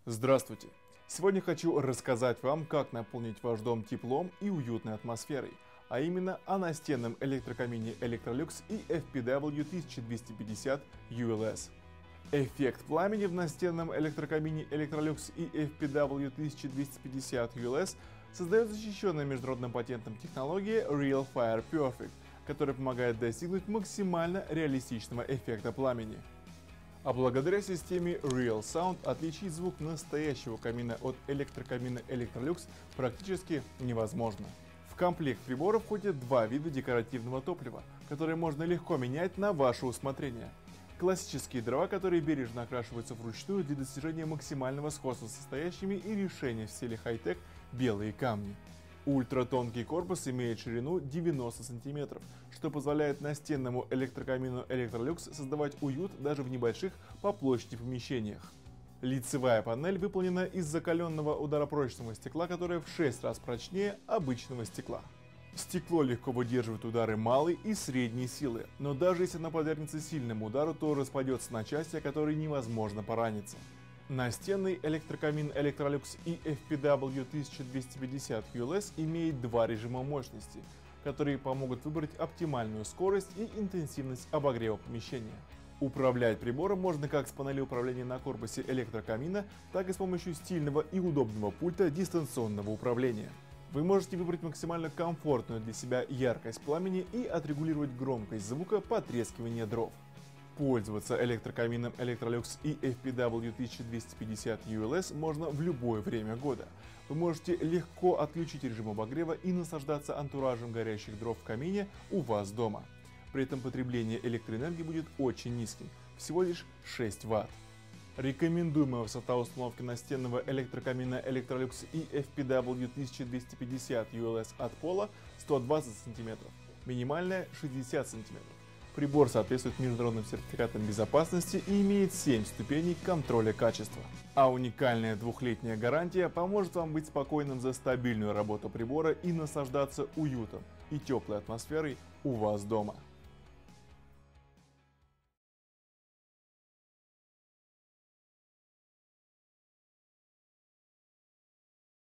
Здравствуйте! Сегодня хочу рассказать вам, как наполнить ваш дом теплом и уютной атмосферой, а именно о настенном электрокамине Electrolux EFPW 1250 ULS. Эффект пламени в настенном электрокамине Electrolux EFPW 1250 ULS создает защищенная международным патентом технология Real Fire Perfect, которая помогает достигнуть максимально реалистичного эффекта пламени. А благодаря системе Real Sound отличить звук настоящего камина от электрокамина Electrolux практически невозможно. В комплект прибора входят два вида декоративного топлива, которые можно легко менять на ваше усмотрение. Классические дрова, которые бережно окрашиваются вручную для достижения максимального сходства с настоящими, и решения в стиле хай-тек белые камни. Ультратонкий корпус имеет ширину 90 см, что позволяет настенному электрокамину Electrolux создавать уют даже в небольших по площади помещениях. Лицевая панель выполнена из закаленного ударопрочного стекла, которое в 6 раз прочнее обычного стекла. Стекло легко выдерживает удары малой и средней силы, но даже если оно подвергнется сильному удару, то распадется на части, о которые невозможно пораниться. Настенный электрокамин Electrolux EFPW 1250 ULS имеет два режима мощности, которые помогут выбрать оптимальную скорость и интенсивность обогрева помещения. Управлять прибором можно как с панели управления на корпусе электрокамина, так и с помощью стильного и удобного пульта дистанционного управления. Вы можете выбрать максимально комфортную для себя яркость пламени и отрегулировать громкость звука потрескивания дров. Пользоваться электрокамином Electrolux EFPW 1250 ULS можно в любое время года. Вы можете легко отключить режим обогрева и наслаждаться антуражем горящих дров в камине у вас дома. При этом потребление электроэнергии будет очень низким, всего лишь 6 Вт. Рекомендуемая высота установки настенного электрокамина Electrolux EFPW 1250 ULS от пола 120 см, минимальная 60 см. Прибор соответствует международным сертификатам безопасности и имеет 7 ступеней контроля качества. А уникальная двухлетняя гарантия поможет вам быть спокойным за стабильную работу прибора и наслаждаться уютом и теплой атмосферой у вас дома.